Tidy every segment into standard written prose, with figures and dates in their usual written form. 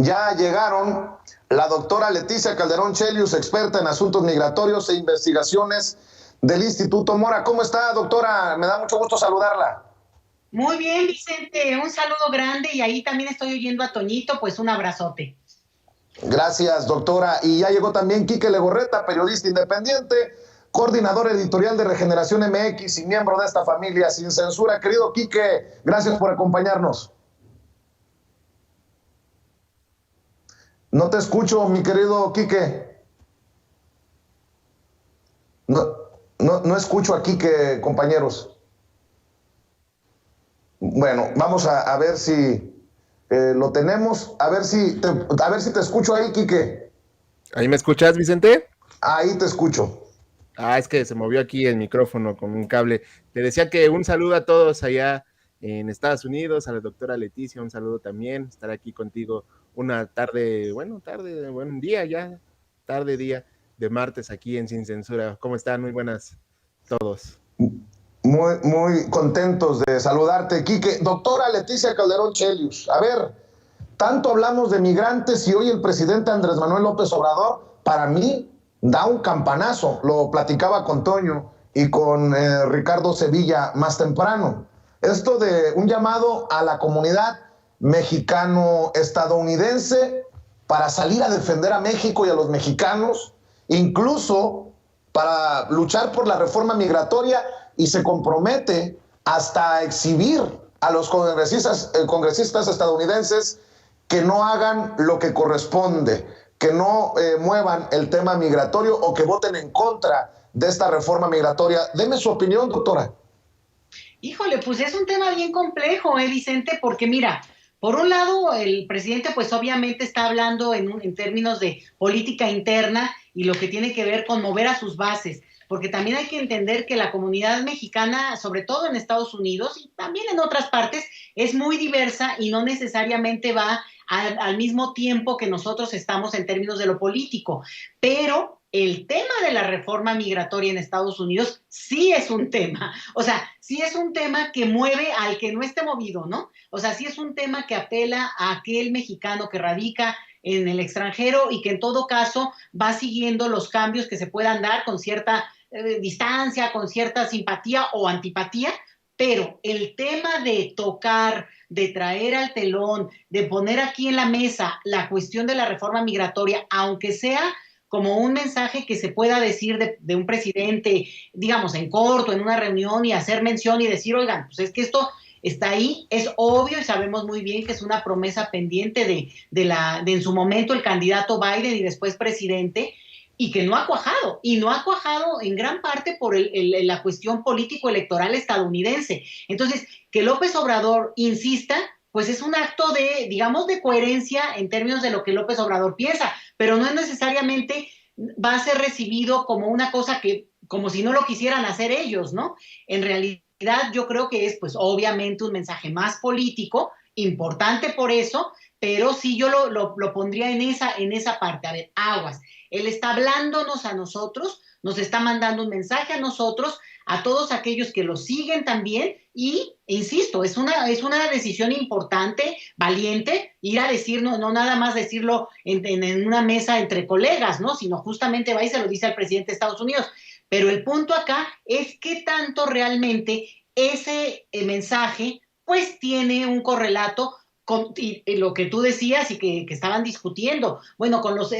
ya llegaron la doctora Leticia Calderón Chelius, experta en asuntos migratorios e investigaciones del Instituto Mora. ¿Cómo está, doctora? Me da mucho gusto saludarla. Muy bien, Vicente, un saludo grande, y ahí también estoy oyendo a Toñito, pues un abrazote. Gracias, doctora. Y ya llegó también Quique Legorreta, periodista independiente, coordinador editorial de Regeneración MX y miembro de esta familia Sin Censura. Querido Quique, gracias por acompañarnos. No te escucho, mi querido Quique. No escucho a Quique, compañeros. Bueno, vamos a ver si lo tenemos. A ver si te escucho ahí, Quique. ¿Ahí me escuchas, Vicente? Ahí te escucho. Es que se movió aquí el micrófono con un cable. Te decía que un saludo a todos allá en Estados Unidos, a la doctora Leticia, un saludo también, estar aquí contigo una tarde, un día ya, día de martes aquí en Sin Censura. ¿Cómo están? Muy buenas todos. Muy contentos de saludarte, Quique. Doctora Leticia Calderón Chelius, a ver, tanto hablamos de migrantes y hoy el presidente Andrés Manuel López Obrador, para mí, da un campanazo. Lo platicaba con Toño y con Ricardo Sevilla más temprano. Esto de un llamado a la comunidad mexicano-estadounidense para salir a defender a México y a los mexicanos, incluso para luchar por la reforma migratoria, y se compromete hasta exhibir a los congresistas estadounidenses que no hagan lo que corresponde, que no muevan el tema migratorio o que voten en contra de esta reforma migratoria. Deme su opinión, doctora. Híjole, pues es un tema bien complejo, Vicente, porque mira, por un lado, el presidente pues obviamente está hablando en términos de política interna y lo que tiene que ver con mover a sus bases, porque también hay que entender que la comunidad mexicana, sobre todo en Estados Unidos y también en otras partes, es muy diversa y no necesariamente va al mismo tiempo que nosotros estamos en términos de lo político, pero el tema de la reforma migratoria en Estados Unidos sí es un tema, o sea, sí es un tema que mueve al que no esté movido, ¿no? O sea, sí es un tema que apela a aquel mexicano que radica en el extranjero y que en todo caso va siguiendo los cambios que se puedan dar con cierta distancia, con cierta simpatía o antipatía, pero el tema de tocar, de traer al telón, de poner aquí en la mesa la cuestión de la reforma migratoria, aunque sea como un mensaje que se pueda decir de un presidente, digamos, en corto, en una reunión, y hacer mención y decir, oigan, pues es que esto está ahí, es obvio y sabemos muy bien que es una promesa pendiente de en su momento el candidato Biden y después presidente, y que no ha cuajado, y no ha cuajado en gran parte por la cuestión político-electoral estadounidense. Entonces, que López Obrador insista, pues es un acto de, digamos, de coherencia en términos de lo que López Obrador piensa, pero no es necesariamente va a ser recibido como una cosa que, como si no lo quisieran hacer ellos, ¿no? En realidad yo creo que es, pues, obviamente un mensaje más político, importante por eso, pero sí yo lo pondría en esa parte. A ver, aguas. Él está hablándonos a nosotros, nos está mandando un mensaje a nosotros, a todos aquellos que lo siguen también, y insisto, es una decisión importante, valiente, ir a decir, no nada más decirlo en una mesa entre colegas, ¿no? Sino justamente va y se lo dice al presidente de Estados Unidos. Pero el punto acá es qué tanto realmente ese mensaje pues tiene un correlato y lo que tú decías y que estaban discutiendo, bueno, con los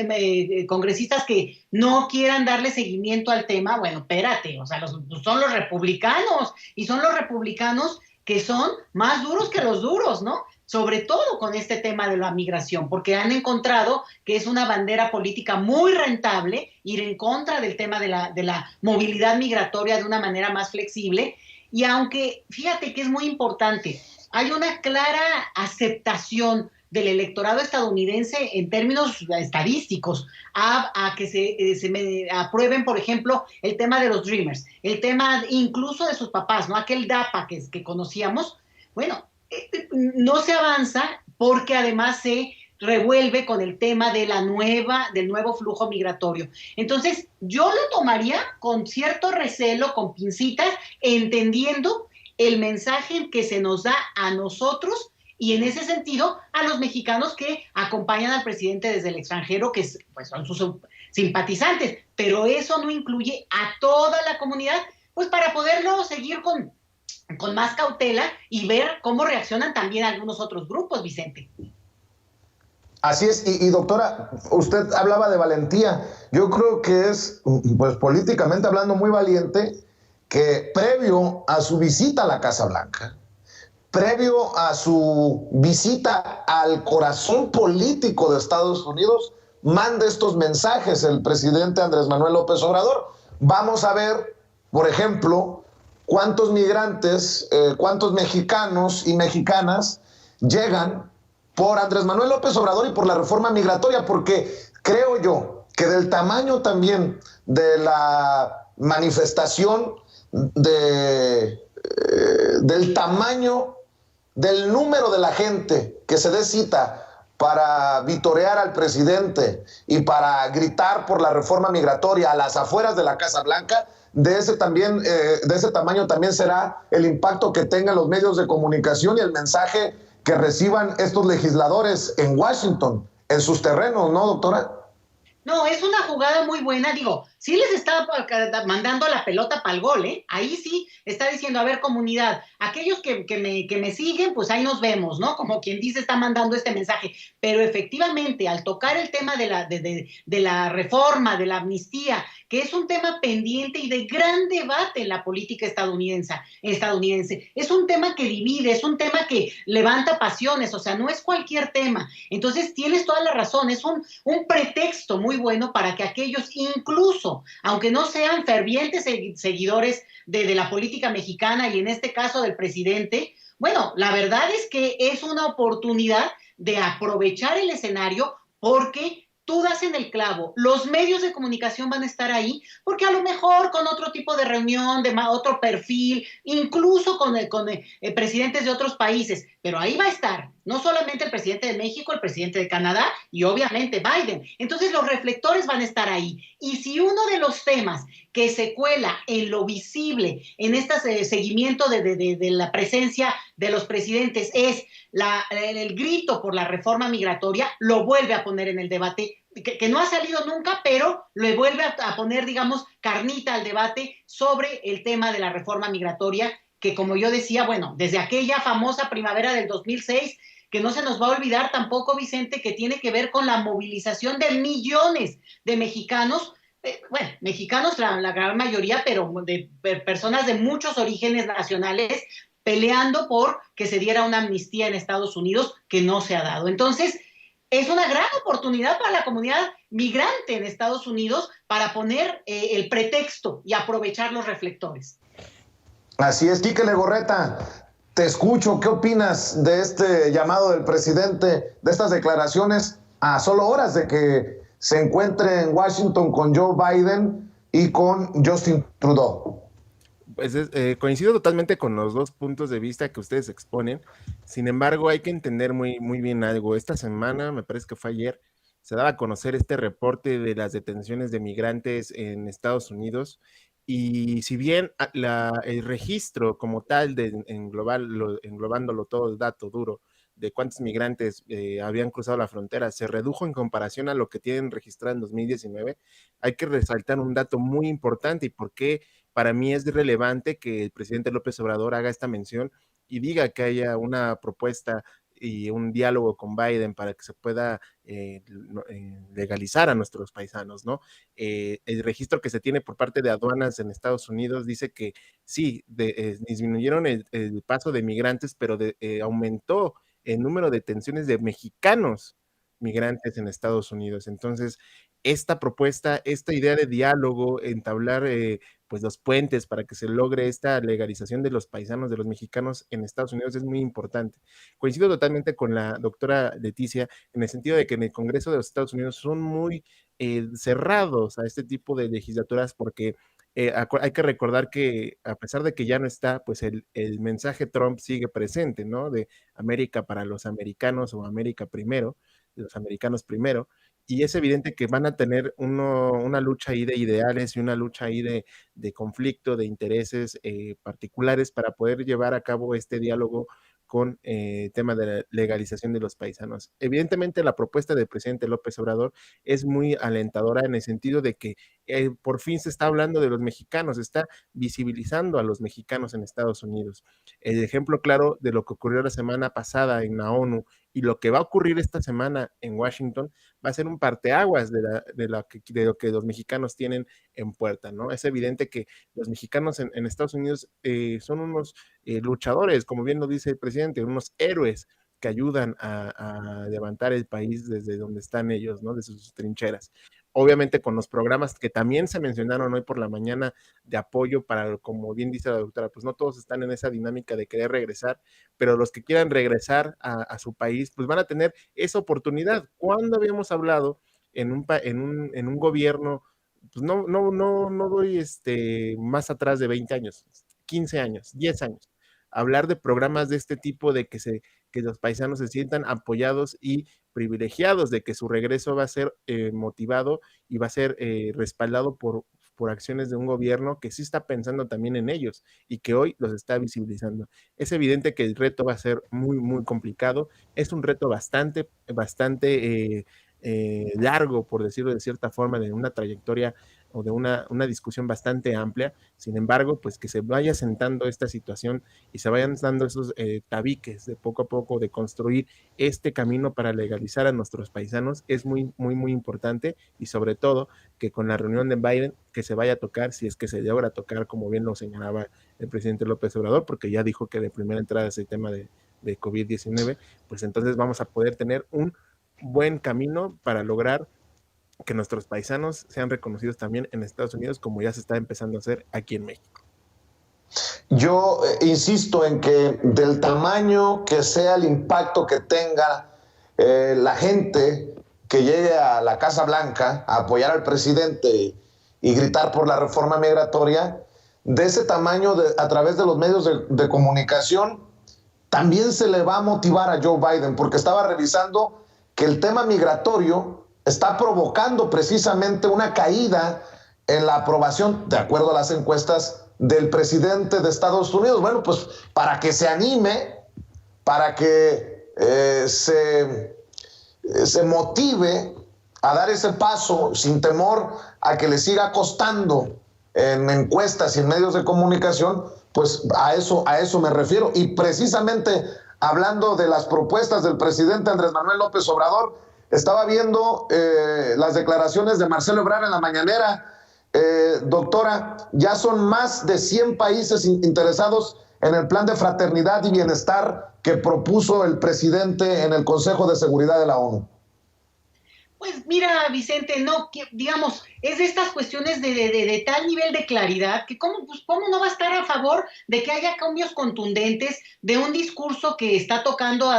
congresistas que no quieran darle seguimiento al tema. Bueno, espérate, o sea, son los republicanos, y son los republicanos que son más duros que los duros, ¿no? Sobre todo con este tema de la migración, porque han encontrado que es una bandera política muy rentable ir en contra del tema de la movilidad migratoria de una manera más flexible. Y aunque, fíjate que es muy importante, hay una clara aceptación del electorado estadounidense en términos estadísticos a que se aprueben, por ejemplo, el tema de los Dreamers, el tema incluso de sus papás, ¿no? Aquel DAPA que conocíamos. Bueno, no se avanza porque además se revuelve con el tema del nuevo flujo migratorio. Entonces, yo lo tomaría con cierto recelo, con pincitas, entendiendo el mensaje que se nos da a nosotros y en ese sentido a los mexicanos que acompañan al presidente desde el extranjero, que pues son sus simpatizantes, pero eso no incluye a toda la comunidad, pues para poderlo seguir con más cautela y ver cómo reaccionan también algunos otros grupos, Vicente. Así es, y doctora, usted hablaba de valentía. Yo creo que es, pues políticamente hablando, muy valiente que previo a su visita a la Casa Blanca, previo a su visita al corazón político de Estados Unidos, mande estos mensajes el presidente Andrés Manuel López Obrador. Vamos a ver, por ejemplo, cuántos migrantes, cuántos mexicanos y mexicanas llegan por Andrés Manuel López Obrador y por la reforma migratoria, porque creo yo que del tamaño también de la manifestación, del tamaño del número de la gente que se dé cita para vitorear al presidente y para gritar por la reforma migratoria a las afueras de la Casa Blanca, de ese tamaño también será el impacto que tengan los medios de comunicación y el mensaje que reciban estos legisladores en Washington, en sus terrenos, ¿no, doctora? No, es una jugada muy buena, digo, sí les está mandando la pelota para el gol, ¿eh? Ahí sí está diciendo, a ver, comunidad, aquellos que me siguen, pues ahí nos vemos, ¿no? Como quien dice, está mandando este mensaje, pero efectivamente, al tocar el tema de la reforma, de la amnistía, que es un tema pendiente y de gran debate en la política estadounidense, es un tema que divide, es un tema que levanta pasiones, o sea, no es cualquier tema, entonces tienes toda la razón, es un pretexto muy bueno para que aquellos, incluso, aunque no sean fervientes seguidores de la política mexicana y en este caso del presidente, bueno, la verdad es que es una oportunidad de aprovechar el escenario porque tú das en el clavo, los medios de comunicación van a estar ahí, porque a lo mejor con otro tipo de reunión, de otro perfil, incluso con presidentes de otros países, pero ahí va a estar, no solamente el presidente de México, el presidente de Canadá y obviamente Biden. Entonces los reflectores van a estar ahí. Y si uno de los temas que se cuela en lo visible, en este seguimiento de la presencia de los presidentes es el grito por la reforma migratoria, lo vuelve a poner en el debate, que no ha salido nunca, pero le vuelve a poner, digamos, carnita al debate sobre el tema de la reforma migratoria, que como yo decía, bueno, desde aquella famosa primavera del 2006, que no se nos va a olvidar tampoco, Vicente, que tiene que ver con la movilización de millones de mexicanos, bueno, mexicanos la gran mayoría, pero de personas de muchos orígenes nacionales, peleando por que se diera una amnistía en Estados Unidos que no se ha dado. Entonces, es una gran oportunidad para la comunidad migrante en Estados Unidos para poner el pretexto y aprovechar los reflectores. Así es, Quique Legorreta, te escucho. ¿Qué opinas de este llamado del presidente, de estas declaraciones a solo horas de que se encuentre en Washington con Joe Biden y con Justin Trudeau? Pues coincido totalmente con los dos puntos de vista que ustedes exponen. Sin embargo, hay que entender muy, muy bien algo. Esta semana, me parece que fue ayer, se daba a conocer este reporte de las detenciones de migrantes en Estados Unidos. Y si bien el registro como tal, englobándolo todo el dato duro de cuántos migrantes habían cruzado la frontera, se redujo en comparación a lo que tienen registrado en 2019, hay que resaltar un dato muy importante y por qué para mí es relevante que el presidente López Obrador haga esta mención y diga que haya una propuesta y un diálogo con Biden para que se pueda legalizar a nuestros paisanos, ¿no? El registro que se tiene por parte de aduanas en Estados Unidos dice que sí, disminuyeron el paso de migrantes, pero aumentó el número de detenciones de mexicanos migrantes en Estados Unidos. Entonces, esta propuesta, esta idea de diálogo, entablar pues los puentes para que se logre esta legalización de los paisanos, de los mexicanos en Estados Unidos es muy importante. Coincido totalmente con la doctora Leticia en el sentido de que en el Congreso de los Estados Unidos son muy cerrados a este tipo de legislaturas porque hay que recordar que a pesar de que ya no está, pues el mensaje Trump sigue presente, ¿no? De América para los americanos o América primero, de los americanos primero, y es evidente que van a tener una lucha ahí de ideales y una lucha ahí de conflicto, de intereses particulares para poder llevar a cabo este diálogo con el tema de la legalización de los paisanos. Evidentemente, la propuesta del presidente López Obrador es muy alentadora en el sentido de que por fin se está hablando de los mexicanos, se está visibilizando a los mexicanos en Estados Unidos. El ejemplo claro de lo que ocurrió la semana pasada en la ONU y lo que va a ocurrir esta semana en Washington va a ser un parteaguas de lo que los mexicanos tienen en puerta, ¿no? Es evidente que los mexicanos en Estados Unidos son unos luchadores, como bien lo dice el presidente, unos héroes que ayudan a levantar el país desde donde están ellos, ¿no? Desde sus trincheras. Obviamente con los programas que también se mencionaron hoy por la mañana de apoyo para, como bien dice la doctora, pues no todos están en esa dinámica de querer regresar, pero los que quieran regresar a su país, pues van a tener esa oportunidad. ¿Cuándo habíamos hablado en un gobierno? Pues no doy más atrás de 20 años, 15 años, 10 años. Hablar de programas de este tipo, de que los paisanos se sientan apoyados y privilegiados, de que su regreso va a ser motivado y va a ser respaldado por acciones de un gobierno que sí está pensando también en ellos y que hoy los está visibilizando. Es evidente que el reto va a ser muy, muy complicado. Es un reto bastante largo, por decirlo de cierta forma, de una trayectoria o de una discusión bastante amplia. Sin embargo, pues que se vaya sentando esta situación y se vayan dando esos tabiques de poco a poco de construir este camino para legalizar a nuestros paisanos es muy, muy, muy importante, y sobre todo que con la reunión de Biden que se vaya a tocar, si es que se logra tocar, como bien lo señalaba el presidente López Obrador, porque ya dijo que de primera entrada es el tema de COVID-19, pues entonces vamos a poder tener un buen camino para lograr que nuestros paisanos sean reconocidos también en Estados Unidos, como ya se está empezando a hacer aquí en México. Yo insisto en que del tamaño que sea el impacto que tenga la gente que llegue a la Casa Blanca a apoyar al presidente y gritar por la reforma migratoria, de ese tamaño a través de los medios de comunicación, también se le va a motivar a Joe Biden, porque estaba revisando que el tema migratorio está provocando precisamente una caída en la aprobación, de acuerdo a las encuestas, del presidente de Estados Unidos. Bueno, pues para que se anime, para que se motive a dar ese paso sin temor a que le siga costando en encuestas y en medios de comunicación, pues a eso me refiero. Y precisamente hablando de las propuestas del presidente Andrés Manuel López Obrador, estaba viendo las declaraciones de Marcelo Ebrard en la mañanera. Doctora, ya son más de 100 países interesados en el plan de fraternidad y bienestar que propuso el presidente en el Consejo de Seguridad de la ONU. Pues mira, Vicente, no, digamos, es de estas cuestiones de tal nivel de claridad que cómo no va a estar a favor de que haya cambios contundentes de un discurso que está tocando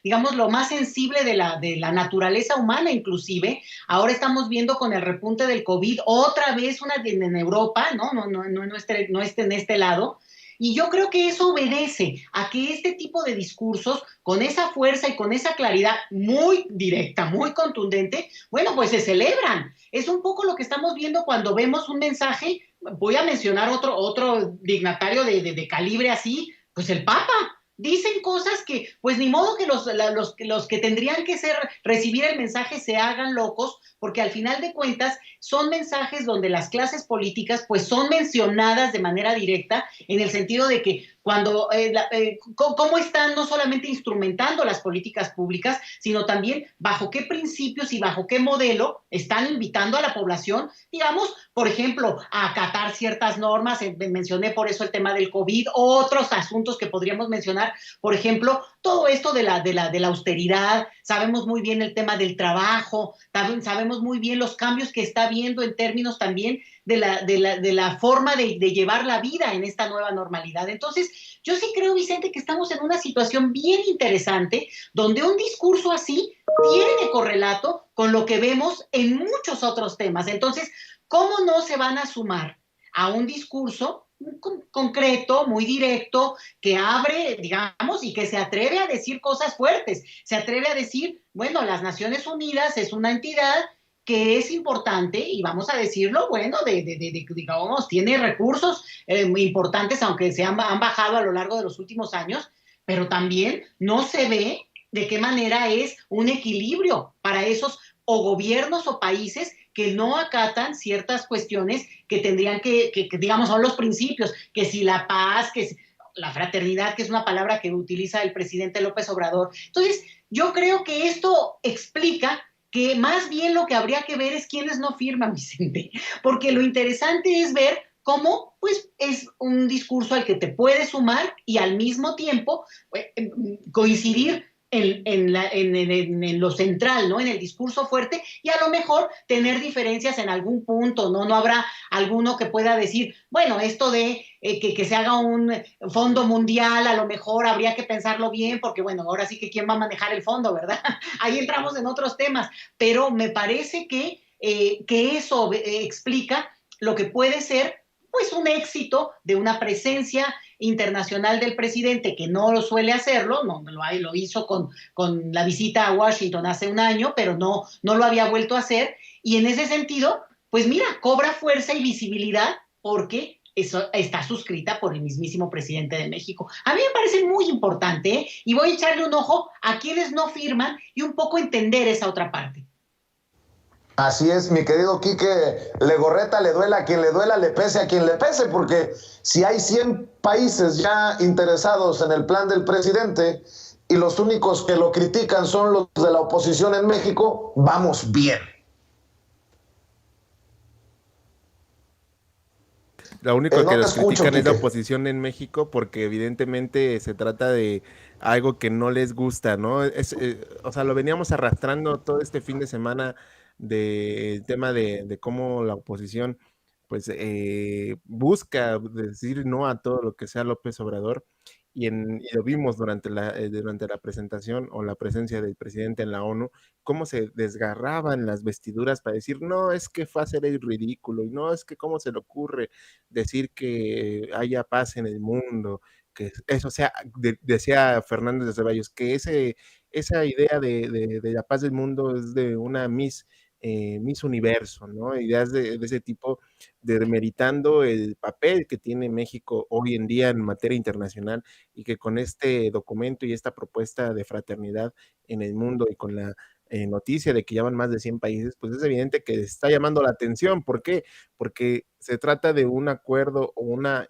digamos, lo más sensible de la naturaleza humana inclusive. Ahora estamos viendo con el repunte del COVID otra vez en Europa, no en este lado. Y yo creo que eso obedece a que este tipo de discursos, con esa fuerza y con esa claridad muy directa, muy contundente, bueno, pues se celebran. Es un poco lo que estamos viendo cuando vemos un mensaje. Voy a mencionar otro dignatario de calibre así, pues el Papa. Dicen cosas que, pues ni modo que los que tendrían que recibir el mensaje se hagan locos, porque al final de cuentas son mensajes donde las clases políticas pues son mencionadas de manera directa, en el sentido de que cuando cómo están no solamente instrumentando las políticas públicas, sino también bajo qué principios y bajo qué modelo están invitando a la población, digamos, por ejemplo, a acatar ciertas normas. Mencioné por eso el tema del COVID, otros asuntos que podríamos mencionar, por ejemplo, todo esto de la austeridad. Sabemos muy bien el tema del trabajo, también sabemos muy bien los cambios que está habiendo en términos también de la forma de llevar la vida en esta nueva normalidad. Entonces, yo sí creo, Vicente, que estamos en una situación bien interesante, donde un discurso así tiene correlato con lo que vemos en muchos otros temas. Entonces, ¿cómo no se van a sumar a un discurso concreto, muy directo, que abre, digamos, y que se atreve a decir cosas fuertes? Se atreve a decir, bueno, las Naciones Unidas es una entidad que es importante, y vamos a decirlo, bueno, digamos, tiene recursos importantes, aunque se han bajado a lo largo de los últimos años, pero también no se ve de qué manera es un equilibrio para esos o gobiernos o países que no acatan ciertas cuestiones que tendrían que digamos, son los principios, que si la paz, que si la fraternidad, que es una palabra que utiliza el presidente López Obrador. Entonces, yo creo que esto explica que más bien lo que habría que ver es quiénes no firman, Vicente, porque lo interesante es ver cómo pues es un discurso al que te puedes sumar y al mismo tiempo coincidir en lo central, ¿no? En el discurso fuerte, y a lo mejor tener diferencias en algún punto, ¿no? No habrá alguno que pueda decir, bueno, esto de que se haga un fondo mundial, a lo mejor habría que pensarlo bien, porque bueno, ahora sí que quién va a manejar el fondo, ¿verdad? Ahí entramos en otros temas, pero me parece que eso explica lo que puede ser pues un éxito de una presencia internacional del presidente, que no lo suele hacerlo, no lo hizo con la visita a Washington hace un año, pero no lo había vuelto a hacer, y en ese sentido, pues mira, cobra fuerza y visibilidad porque eso está suscrita por el mismísimo presidente de México. A mí me parece muy importante, ¿eh? Y voy a echarle un ojo a quienes no firman y un poco entender esa otra parte. Así es, mi querido Quique Legorreta, le duela a quien le duela, le pese a quien le pese, porque si hay 100 países ya interesados en el plan del presidente y los únicos que lo critican son los de la oposición en México, vamos bien. Lo único que los critican es la oposición en México, porque evidentemente se trata de algo que no les gusta, ¿no? O sea, lo veníamos arrastrando todo este fin de semana del tema de cómo la oposición pues busca decir no a todo lo que sea López Obrador, y lo vimos durante la presentación o la presencia del presidente en la ONU, cómo se desgarraban las vestiduras para decir, no, es que fue a hacer el ridículo, y no, es que cómo se le ocurre decir que haya paz en el mundo, que eso sea, decía Fernández de Ceballos, que esa idea de la paz del mundo es de una Miss Universo, ¿no? Ideas de ese tipo, demeritando el papel que tiene México hoy en día en materia internacional, y que con este documento y esta propuesta de fraternidad en el mundo y con la noticia de que ya van más de 100 países, pues es evidente que está llamando la atención. ¿Por qué? Porque se trata de un acuerdo o una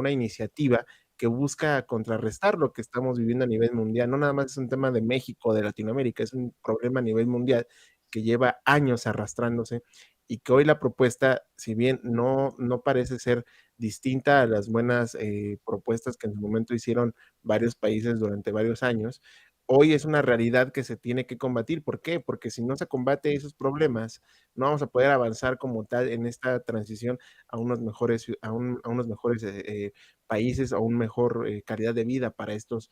iniciativa que busca contrarrestar lo que estamos viviendo a nivel mundial. No nada más es un tema de México, de Latinoamérica, es un problema a nivel mundial que lleva años arrastrándose, y que hoy la propuesta, si bien no parece ser distinta a las buenas propuestas que en su momento hicieron varios países durante varios años, hoy es una realidad que se tiene que combatir. ¿Por qué? Porque si no se combate esos problemas, no vamos a poder avanzar como tal en esta transición a unos mejores países, a una mejor calidad de vida para estas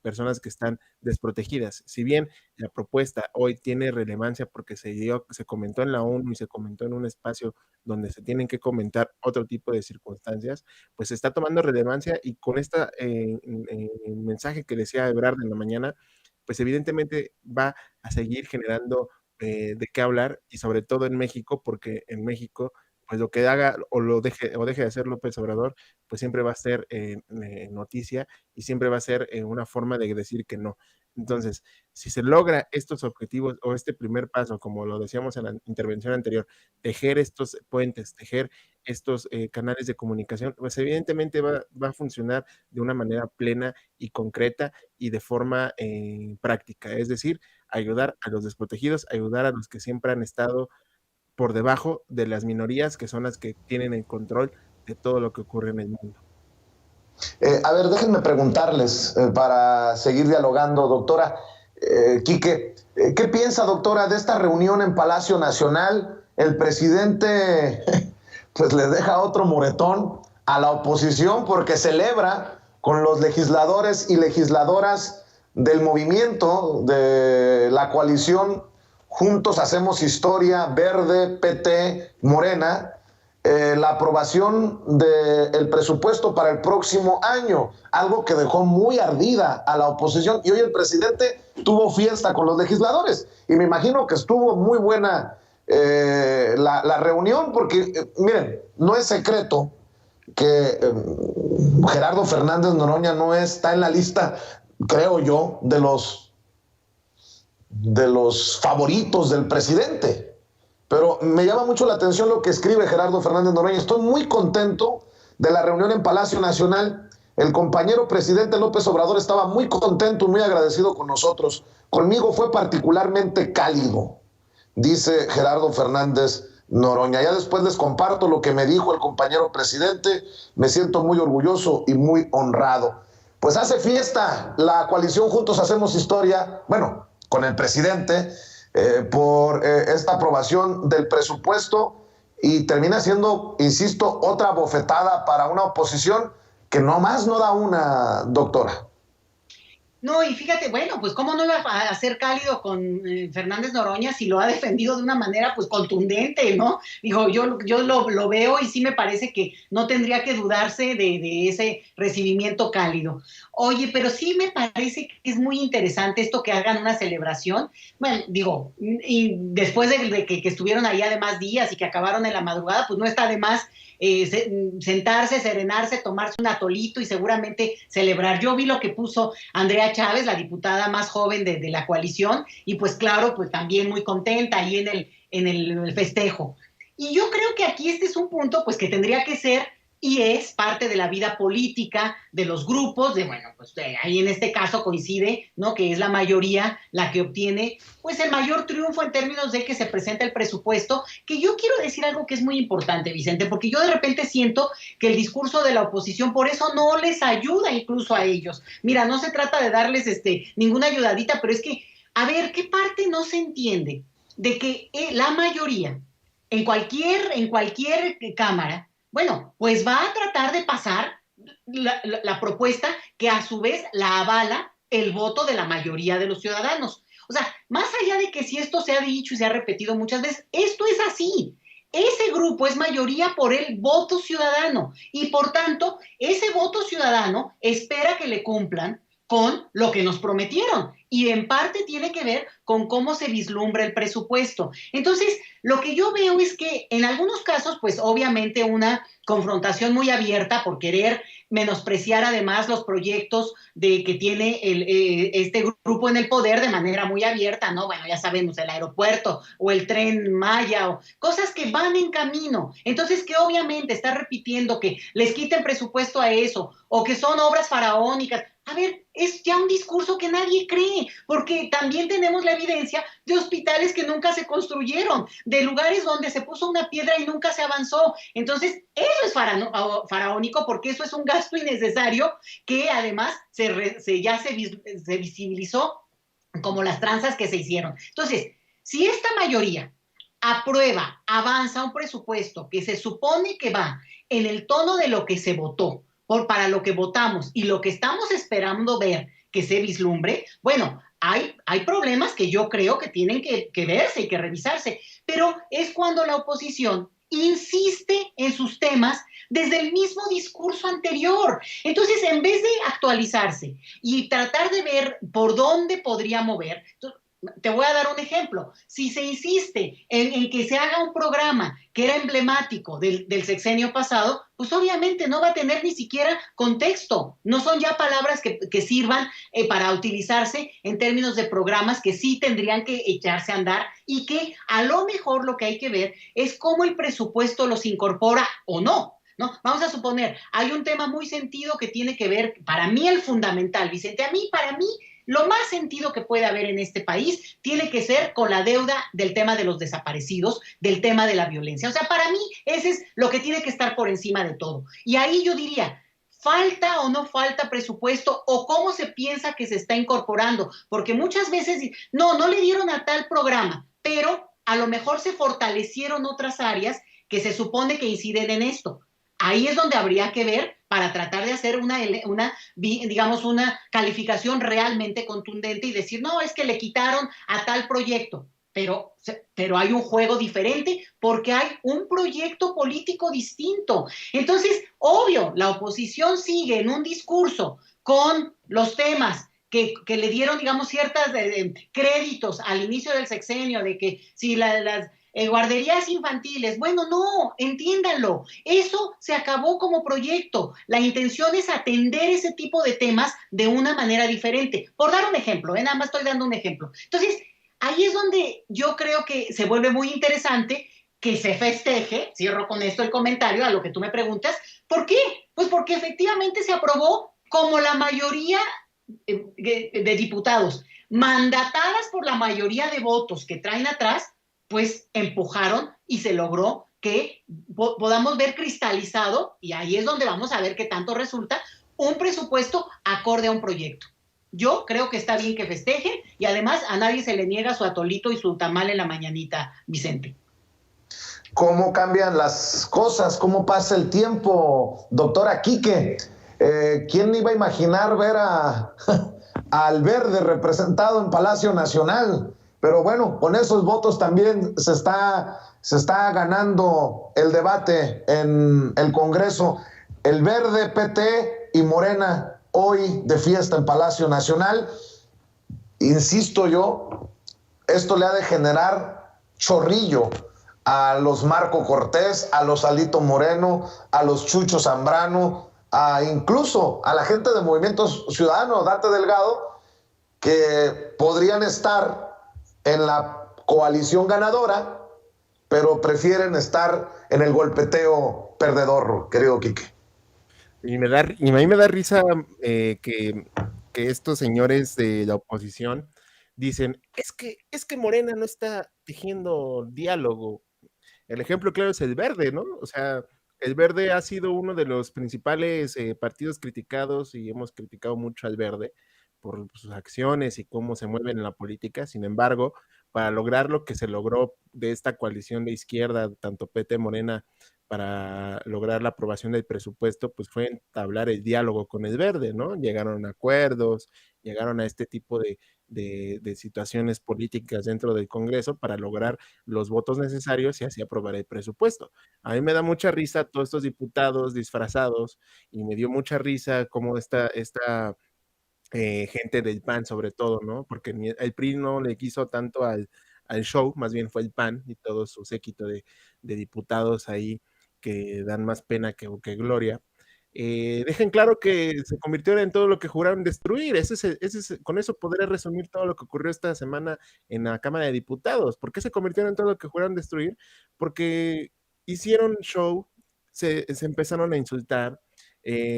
personas que están desprotegidas. Si bien la propuesta hoy tiene relevancia porque se comentó en la ONU y se comentó en un espacio donde se tienen que comentar otro tipo de circunstancias, pues se está tomando relevancia, y con este mensaje que decía Ebrard en la mañana, pues evidentemente va a seguir generando de qué hablar, y sobre todo en México, porque en México pues lo que haga o deje de hacer López Obrador, pues siempre va a ser noticia, y siempre va a ser una forma de decir que no. Entonces, si se logra estos objetivos o este primer paso, como lo decíamos en la intervención anterior, tejer estos puentes, tejer estos canales de comunicación, pues evidentemente va a funcionar de una manera plena y concreta y de forma práctica, es decir, ayudar a los desprotegidos, ayudar a los que siempre han estado por debajo de las minorías, que son las que tienen el control de todo lo que ocurre en el mundo. A ver, déjenme preguntarles para seguir dialogando, doctora Quique, ¿qué piensa, doctora, de esta reunión en Palacio Nacional? El presidente pues le deja otro moretón a la oposición porque celebra con los legisladores y legisladoras del movimiento de la coalición Juntos Hacemos Historia, Verde, PT, Morena, la aprobación del presupuesto para el próximo año, algo que dejó muy ardida a la oposición, y hoy el presidente tuvo fiesta con los legisladores, y me imagino que estuvo muy buena la reunión, porque miren, no es secreto que Gerardo Fernández Noroña no está en la lista creo yo, de los favoritos del presidente. Pero me llama mucho la atención lo que escribe Gerardo Fernández Noroña. Estoy muy contento de la reunión en Palacio Nacional. El compañero presidente López Obrador estaba muy contento, muy agradecido con nosotros. Conmigo fue particularmente cálido, dice Gerardo Fernández Noroña. Ya después les comparto lo que me dijo el compañero presidente. Me siento muy orgulloso y muy honrado. Pues hace fiesta la coalición Juntos Hacemos Historia, bueno, con el presidente, por esta aprobación del presupuesto, y termina siendo, insisto, otra bofetada para una oposición que nomás no da una, doctora. No, y fíjate, bueno, pues cómo no iba a ser cálido con Fernández Noroña si lo ha defendido de una manera pues contundente, ¿no? Digo, yo lo veo y sí me parece que no tendría que dudarse de ese recibimiento cálido. Oye, pero sí me parece que es muy interesante esto que hagan una celebración. Bueno, digo, y después de que estuvieron ahí además días y que acabaron en la madrugada, pues no está de más sentarse, serenarse, tomarse un atolito y seguramente celebrar. Yo vi lo que puso Andrea Chávez, la diputada más joven de la coalición, y pues claro, pues también muy contenta ahí en el festejo. Y yo creo que aquí este es un punto pues que tendría que ser y es parte de la vida política de los grupos, bueno, pues ahí en este caso coincide, ¿no? Que es la mayoría la que obtiene, pues el mayor triunfo en términos de que se presenta el presupuesto, que yo quiero decir algo que es muy importante, Vicente, porque yo de repente siento que el discurso de la oposición por eso no les ayuda incluso a ellos. Mira, no se trata de darles ninguna ayudadita, pero es que, a ver, ¿qué parte no se entiende de que la mayoría, en cualquier cámara, bueno, pues va a tratar de pasar la propuesta que a su vez la avala el voto de la mayoría de los ciudadanos? O sea, más allá de que si esto se ha dicho y se ha repetido muchas veces, esto es así. Ese grupo es mayoría por el voto ciudadano y por tanto, ese voto ciudadano espera que le cumplan con lo que nos prometieron y en parte tiene que ver con cómo se vislumbra el presupuesto. Entonces, lo que yo veo es que en algunos casos, pues obviamente una confrontación muy abierta por querer menospreciar además los proyectos que tiene este grupo en el poder de manera muy abierta, ¿no? Bueno, ya sabemos, el aeropuerto o el Tren Maya o cosas que van en camino. Entonces, que obviamente está repitiendo que les quiten presupuesto a eso o que son obras faraónicas. A ver, es ya un discurso que nadie cree, porque también tenemos la evidencia de hospitales que nunca se construyeron, de lugares donde se puso una piedra y nunca se avanzó. Entonces, eso es faraónico, porque eso es un gasto innecesario que además ya se visibilizó como las tranzas que se hicieron. Entonces, si esta mayoría aprueba, avanza un presupuesto que se supone que va en el tono de lo que se votó, para lo que votamos y lo que estamos esperando ver que se vislumbre, bueno, hay problemas que yo creo que tienen que verse y que revisarse, pero es cuando la oposición insiste en sus temas desde el mismo discurso anterior. Entonces, en vez de actualizarse y tratar de ver por dónde podría mover, te voy a dar un ejemplo. Si se insiste en que se haga un programa que era emblemático del sexenio pasado, pues obviamente no va a tener ni siquiera contexto. No son ya palabras que sirvan para utilizarse en términos de programas que sí tendrían que echarse a andar y que a lo mejor lo que hay que ver es cómo el presupuesto los incorpora o no. ¿No? Vamos a suponer, hay un tema muy sentido que tiene que ver, para mí el fundamental, Vicente, para mí, lo más sentido que puede haber en este país tiene que ser con la deuda del tema de los desaparecidos, del tema de la violencia. O sea, para mí, ese es lo que tiene que estar por encima de todo. Y ahí yo diría, ¿falta o no falta presupuesto? ¿O cómo se piensa que se está incorporando? Porque muchas veces, no le dieron a tal programa, pero a lo mejor se fortalecieron otras áreas que se supone que inciden en esto. Ahí es donde habría que ver para tratar de hacer una calificación realmente contundente y decir, no, es que le quitaron a tal proyecto, pero hay un juego diferente porque hay un proyecto político distinto. Entonces, obvio, la oposición sigue en un discurso con los temas que le dieron, digamos, ciertos créditos al inicio del sexenio, de que si guarderías infantiles. Bueno, no, entiéndanlo. Eso se acabó como proyecto. La intención es atender ese tipo de temas de una manera diferente. Por dar un ejemplo, nada más estoy dando un ejemplo. Entonces, ahí es donde yo creo que se vuelve muy interesante que se festeje, cierro con esto el comentario a lo que tú me preguntas. ¿Por qué? Pues porque efectivamente se aprobó como la mayoría de diputados, mandatadas por la mayoría de votos que traen atrás, pues empujaron y se logró que podamos ver cristalizado, y ahí es donde vamos a ver qué tanto resulta, un presupuesto acorde a un proyecto. Yo creo que está bien que festejen, y además a nadie se le niega su atolito y su tamal en la mañanita, Vicente. ¿Cómo cambian las cosas? ¿Cómo pasa el tiempo, doctora Quique? ¿Quién iba a imaginar ver al Verde representado en Palacio Nacional? Pero bueno, con esos votos también se está ganando el debate en el Congreso. El Verde, PT y Morena hoy de fiesta en Palacio Nacional. Insisto yo, esto le ha de generar chorrillo a los Marco Cortés, a los Alito Moreno, a los Chucho Zambrano, incluso a la gente de Movimiento Ciudadano, Dante Delgado, que podrían estar en la coalición ganadora, pero prefieren estar en el golpeteo perdedor, querido Quique. Y a mí me da risa que estos señores de la oposición dicen, es que Morena no está tejiendo diálogo. El ejemplo claro es el Verde, ¿no? O sea, el Verde ha sido uno de los principales partidos criticados, y hemos criticado mucho al Verde por sus acciones y cómo se mueven en la política. Sin embargo, para lograr lo que se logró de esta coalición de izquierda, tanto PT Morena, para lograr la aprobación del presupuesto, pues fue entablar el diálogo con el Verde, ¿no? Llegaron a acuerdos, llegaron a este tipo de situaciones políticas dentro del Congreso para lograr los votos necesarios y así aprobar el presupuesto. A mí me da mucha risa todos estos diputados disfrazados, y me dio mucha risa cómo esta gente del PAN sobre todo, ¿no? Porque el PRI no le quiso tanto al show, más bien fue el PAN y todo su séquito de diputados ahí que dan más pena que gloria. Dejen claro que se convirtieron en todo lo que juraron destruir. Con eso podré resumir todo lo que ocurrió esta semana en la Cámara de Diputados. ¿Por qué se convirtieron en todo lo que juraron destruir? Porque hicieron show, se empezaron a insultar.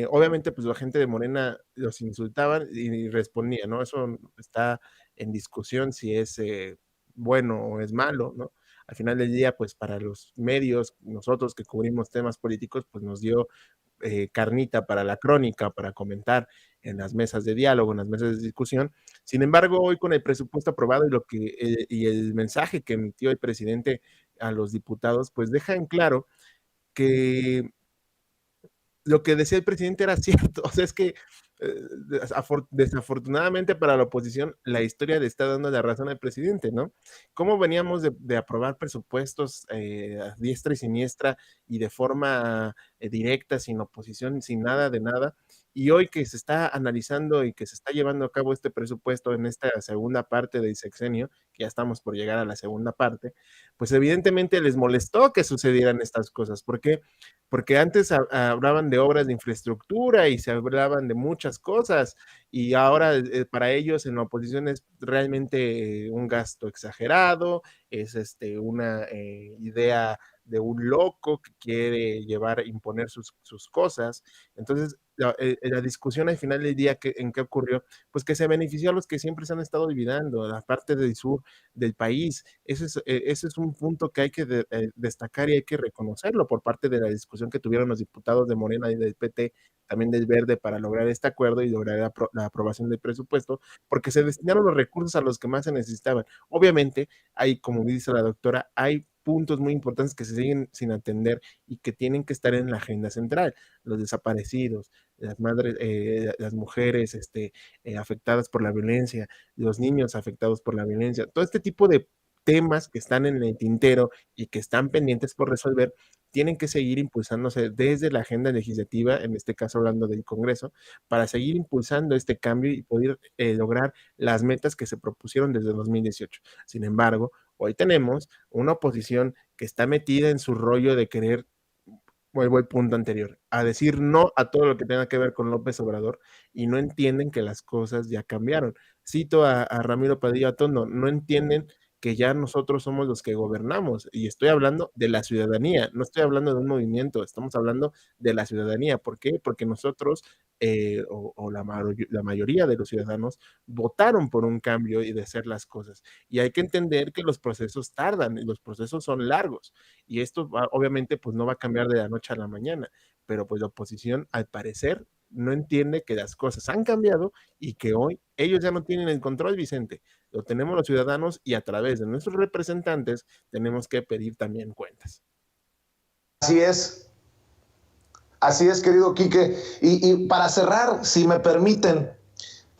Obviamente, pues la gente de Morena los insultaban y respondía, ¿no? Eso está en discusión si es bueno o es malo, ¿no? Al final del día, pues para los medios, nosotros que cubrimos temas políticos, pues nos dio carnita para la crónica, para comentar en las mesas de diálogo, en las mesas de discusión. Sin embargo, hoy con el presupuesto aprobado y el mensaje que emitió el presidente a los diputados, pues deja en claro que lo que decía el presidente era cierto. O sea, es que desafortunadamente para la oposición, la historia le está dando la razón al presidente, ¿no? ¿Cómo veníamos de aprobar presupuestos a diestra y siniestra y de forma directa, sin oposición, sin nada de nada? Y hoy que se está analizando y que se está llevando a cabo este presupuesto en esta segunda parte del sexenio, que ya estamos por llegar a la segunda parte, pues evidentemente les molestó que sucedieran estas cosas. ¿Por qué? Porque antes hablaban de obras de infraestructura y se hablaban de muchas cosas, y ahora para ellos en la oposición es realmente un gasto exagerado, es una idea de un loco que quiere imponer sus cosas. Entonces, la discusión al final del día, ¿en qué ocurrió? Pues que se benefició a los que siempre se han estado olvidando, a la parte del sur del país. Ese es un punto que hay que destacar y hay que reconocerlo por parte de la discusión que tuvieron los diputados de Morena y del PT, también del Verde, para lograr este acuerdo y lograr la aprobación del presupuesto, porque se destinaron los recursos a los que más se necesitaban. Obviamente, hay, como dice la doctora, hay puntos muy importantes que se siguen sin atender y que tienen que estar en la agenda central: los desaparecidos, las madres, las mujeres afectadas por la violencia, los niños afectados por la violencia, todo este tipo de temas que están en el tintero y que están pendientes por resolver, tienen que seguir impulsándose desde la agenda legislativa, en este caso hablando del Congreso, para seguir impulsando este cambio y poder lograr las metas que se propusieron desde 2018. Sin embargo, Hoy tenemos una oposición que está metida en su rollo de querer, vuelvo al punto anterior, a decir no a todo lo que tenga que ver con López Obrador y no entienden que las cosas ya cambiaron. Cito a Ramiro Padilla Tondo, no entienden que ya nosotros somos los que gobernamos y estoy hablando de la ciudadanía, no estoy hablando de un movimiento, estamos hablando de la ciudadanía. ¿Por qué? Porque nosotros o la mayoría de los ciudadanos votaron por un cambio y de hacer las cosas. Y hay que entender que los procesos tardan y los procesos son largos. Y esto obviamente pues no va a cambiar de la noche a la mañana, pero pues la oposición al parecer no entiende que las cosas han cambiado y que hoy ellos ya no tienen el control, Vicente. Lo tenemos los ciudadanos y a través de nuestros representantes tenemos que pedir también cuentas. Así es, querido Quique. Y para cerrar, si me permiten,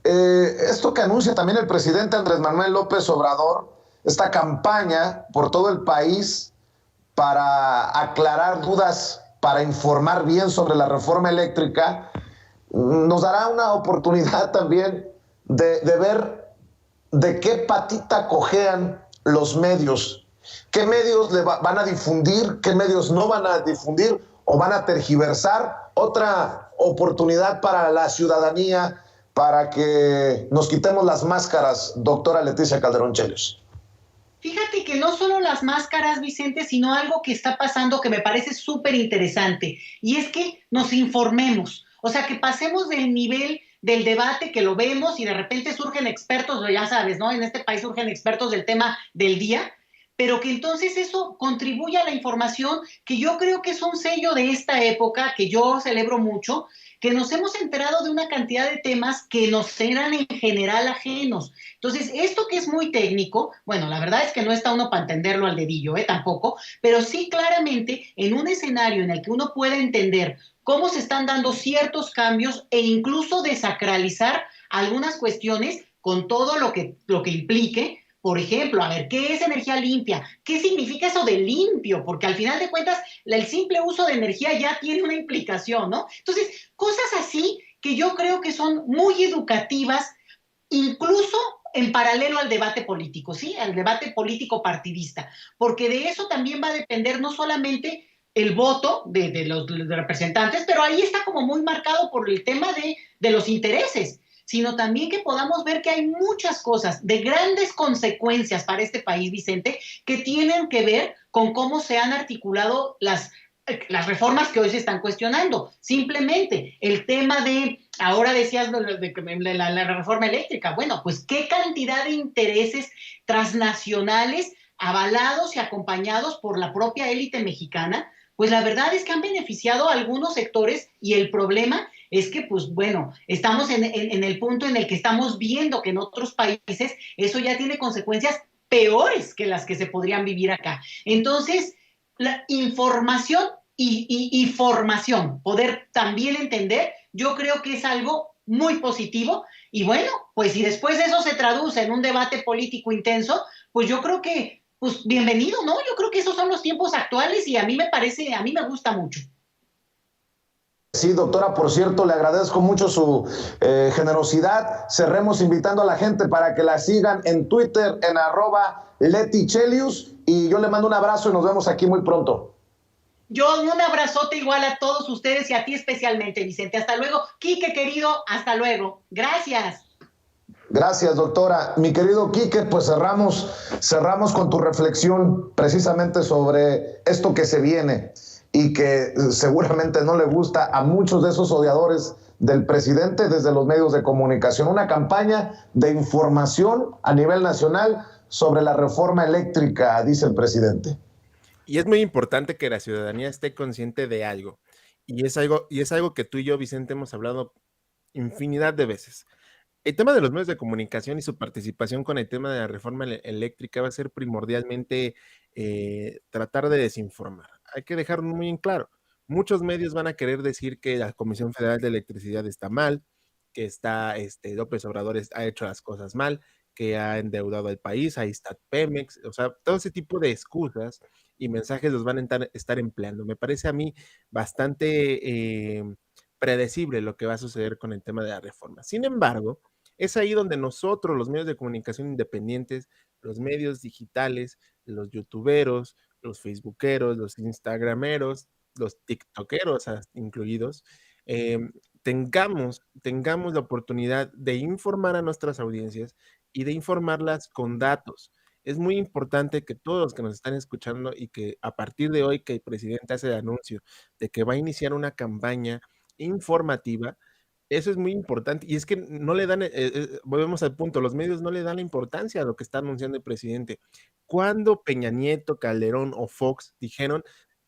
esto que anuncia también el presidente Andrés Manuel López Obrador, esta campaña por todo el país para aclarar dudas, para informar bien sobre la reforma eléctrica, nos dará una oportunidad también de ver de qué patita cojean los medios, qué medios van a difundir, qué medios no van a difundir o van a tergiversar. Otra oportunidad para la ciudadanía, para que nos quitemos las máscaras, doctora Leticia Calderón Chelios. Fíjate que no solo las máscaras, Vicente, sino algo que está pasando que me parece súper interesante, y es que nos informemos, o sea, que pasemos del nivel del debate que lo vemos y de repente surgen expertos, ya sabes, ¿no? En este país surgen expertos del tema del día, pero que entonces eso contribuya a la información, que yo creo que es un sello de esta época, que yo celebro mucho, que nos hemos enterado de una cantidad de temas que nos eran en general ajenos. Entonces, esto que es muy técnico, bueno, la verdad es que no está uno para entenderlo al dedillo, tampoco, pero sí claramente en un escenario en el que uno puede entender cómo se están dando ciertos cambios e incluso desacralizar algunas cuestiones con todo lo que implique. Por ejemplo, a ver, ¿qué es energía limpia? ¿Qué significa eso de limpio? Porque al final de cuentas, el simple uso de energía ya tiene una implicación, ¿no? Entonces, cosas así que yo creo que son muy educativas, incluso en paralelo al debate político, ¿sí? Al debate político partidista, porque de eso también va a depender no solamente el voto de los representantes, pero ahí está como muy marcado por el tema de los intereses, sino también que podamos ver que hay muchas cosas de grandes consecuencias para este país, Vicente, que tienen que ver con cómo se han articulado las reformas que hoy se están cuestionando. Simplemente el tema de, ahora decías de la reforma eléctrica, bueno, pues qué cantidad de intereses transnacionales avalados y acompañados por la propia élite mexicana, pues la verdad es que han beneficiado a algunos sectores y el problema es que, pues bueno, estamos en el punto en el que estamos viendo que en otros países eso ya tiene consecuencias peores que las que se podrían vivir acá. Entonces, la información y formación, poder también entender, yo creo que es algo muy positivo. Y bueno, pues si después de eso se traduce en un debate político intenso, pues yo creo que, pues bienvenido, ¿no? Yo creo que esos son los tiempos actuales y a mí me gusta mucho. Sí, doctora, por cierto, le agradezco mucho su generosidad. Cerremos invitando a la gente para que la sigan en Twitter, en @LetiChelius, y yo le mando un abrazo y nos vemos aquí muy pronto. Yo un abrazote igual a todos ustedes y a ti especialmente, Vicente. Hasta luego. Quique, querido, hasta luego. Gracias. Gracias, doctora. Mi querido Quique, pues cerramos con tu reflexión precisamente sobre esto que se viene y que seguramente no le gusta a muchos de esos odiadores del presidente desde los medios de comunicación. Una campaña de información a nivel nacional sobre la reforma eléctrica, dice el presidente. Y es muy importante que la ciudadanía esté consciente de algo. Y es algo que tú y yo, Vicente, hemos hablado infinidad de veces. El tema de los medios de comunicación y su participación con el tema de la reforma eléctrica va a ser primordialmente tratar de desinformar. Hay que dejarlo muy en claro. Muchos medios van a querer decir que la Comisión Federal de Electricidad está mal, que López Obrador ha hecho las cosas mal, que ha endeudado al país, ahí está Pemex, o sea, todo ese tipo de excusas y mensajes los van a estar empleando. Me parece a mí bastante predecible lo que va a suceder con el tema de la reforma. Sin embargo, es ahí donde nosotros, los medios de comunicación independientes, los medios digitales, los youtuberos, los facebookeros, los instagrameros, los tiktokeros incluidos, eh, tengamos la oportunidad de informar a nuestras audiencias y de informarlas con datos. Es muy importante que todos los que nos están escuchando y que a partir de hoy que el presidente hace el anuncio de que va a iniciar una campaña informativa, eso es muy importante. Y es que no le dan, volvemos al punto, los medios no le dan la importancia a lo que está anunciando el presidente. Cuando Peña Nieto, Calderón o Fox dijeron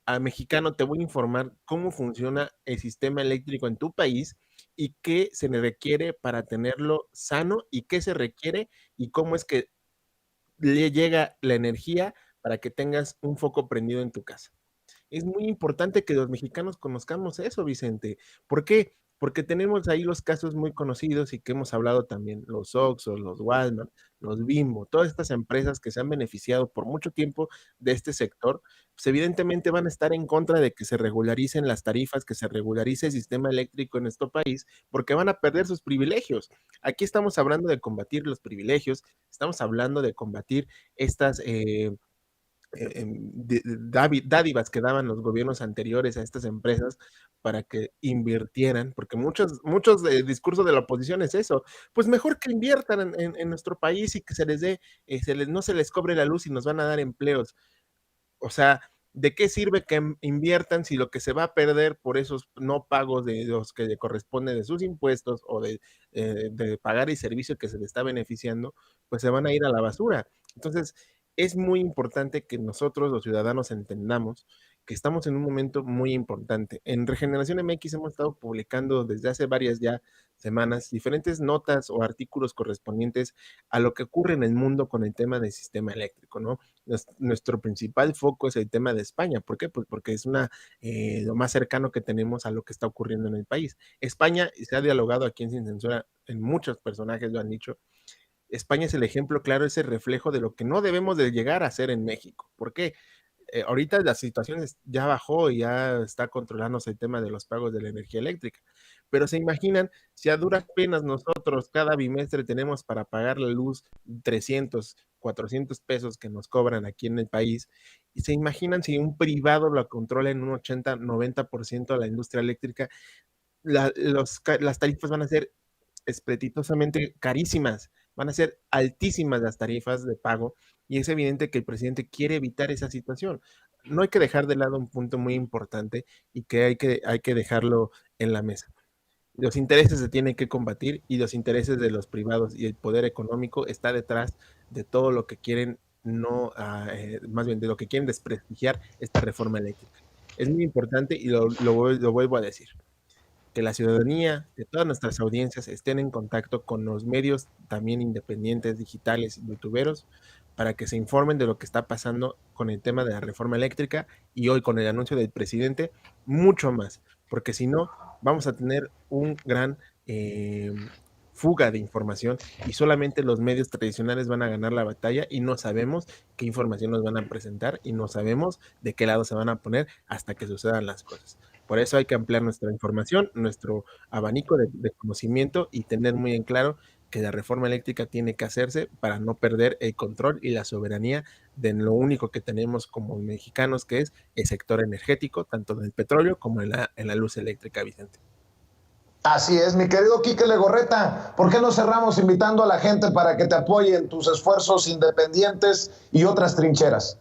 a mexicano, te voy a informar cómo funciona el sistema eléctrico en tu país y qué se le requiere para tenerlo sano y qué se requiere y cómo es que le llega la energía para que tengas un foco prendido en tu casa. Es muy importante que los mexicanos conozcamos eso, Vicente. ¿Por qué? Porque tenemos ahí los casos muy conocidos y que hemos hablado también, los Oxxo, los Walmart, los Bimbo, todas estas empresas que se han beneficiado por mucho tiempo de este sector, pues evidentemente van a estar en contra de que se regularicen las tarifas, que se regularice el sistema eléctrico en nuestro país, porque van a perder sus privilegios. Aquí estamos hablando de combatir los privilegios, estamos hablando de combatir estas dádivas que daban los gobiernos anteriores a estas empresas para que invirtieran, porque muchos discursos de la oposición es eso, pues mejor que inviertan en nuestro país y que se les dé, no se les cobre la luz y nos van a dar empleos. O sea, ¿de qué sirve que inviertan si lo que se va a perder por esos no pagos de los que le corresponde de sus impuestos o de pagar el servicio que se le está beneficiando, pues se van a ir a la basura? Entonces, es muy importante que nosotros, los ciudadanos, entendamos que estamos en un momento muy importante. En Regeneración MX hemos estado publicando desde hace varias ya semanas diferentes notas o artículos correspondientes a lo que ocurre en el mundo con el tema del sistema eléctrico, ¿no? Nuestro principal foco es el tema de España. ¿Por qué? Pues porque es lo más cercano que tenemos a lo que está ocurriendo en el país. España, y se ha dialogado aquí en Sin Censura, en muchos personajes lo han dicho, España es el ejemplo claro, es el reflejo de lo que no debemos de llegar a hacer en México. ¿Por qué? Ahorita la situación ya bajó y ya está controlándose el tema de los pagos de la energía eléctrica. Pero se imaginan si a duras penas nosotros cada bimestre tenemos para pagar la luz 300, 400 pesos que nos cobran aquí en el país, y se imaginan si un privado lo controla en un 80, 90% de la industria eléctrica, las tarifas van a ser estrepitosamente carísimas, van a ser altísimas las tarifas de pago y es evidente que el presidente quiere evitar esa situación. No hay que dejar de lado un punto muy importante y que hay que dejarlo en la mesa. Los intereses se tienen que combatir y los intereses de los privados y el poder económico está detrás de todo lo que quieren, más bien de lo que quieren desprestigiar esta reforma eléctrica. Es muy importante y lo vuelvo a decir, que la ciudadanía, de todas nuestras audiencias, estén en contacto con los medios también independientes, digitales y youtuberos, para que se informen de lo que está pasando con el tema de la reforma eléctrica y hoy con el anuncio del presidente, mucho más, porque si no, vamos a tener un gran fuga de información y solamente los medios tradicionales van a ganar la batalla y no sabemos qué información nos van a presentar y no sabemos de qué lado se van a poner hasta que sucedan las cosas. Por eso hay que ampliar nuestra información, nuestro abanico de conocimiento y tener muy en claro que la reforma eléctrica tiene que hacerse para no perder el control y la soberanía de lo único que tenemos como mexicanos, que es el sector energético, tanto del petróleo como en la luz eléctrica, Vicente. Así es, mi querido Quique Legorreta. ¿Por qué no cerramos invitando a la gente para que te apoye en tus esfuerzos independientes y otras trincheras?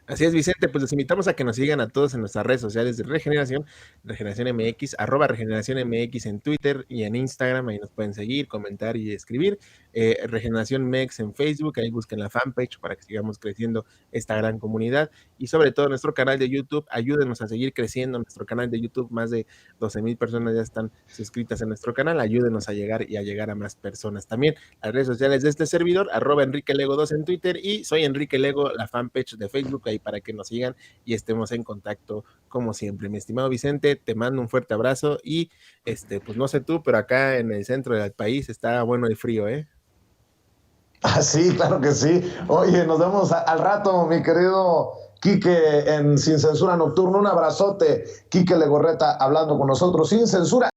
Así es, Vicente, pues los invitamos a que nos sigan a todos en nuestras redes sociales de Regeneración MX, @Regeneración MX en Twitter y en Instagram, ahí nos pueden seguir, comentar y escribir. Regeneración MEX en Facebook, ahí busquen la fanpage para que sigamos creciendo esta gran comunidad y sobre todo nuestro canal de YouTube, ayúdenos a seguir creciendo nuestro canal de YouTube, más de 12,000 personas ya están suscritas en nuestro canal, ayúdenos a llegar a más personas. También las redes sociales de este servidor, @EnriqueLego2 en Twitter y soy Enrique Lego, la fanpage de Facebook, ahí para que nos sigan y estemos en contacto como siempre. Mi estimado Vicente, te mando un fuerte abrazo y pues no sé tú, pero acá en el centro del país está bueno el frío, ¿eh? Ah, sí, claro que sí. Oye, nos vemos al rato, mi querido Quique, en Sin Censura Nocturno. Un abrazote, Quique Legorreta, hablando con nosotros sin censura.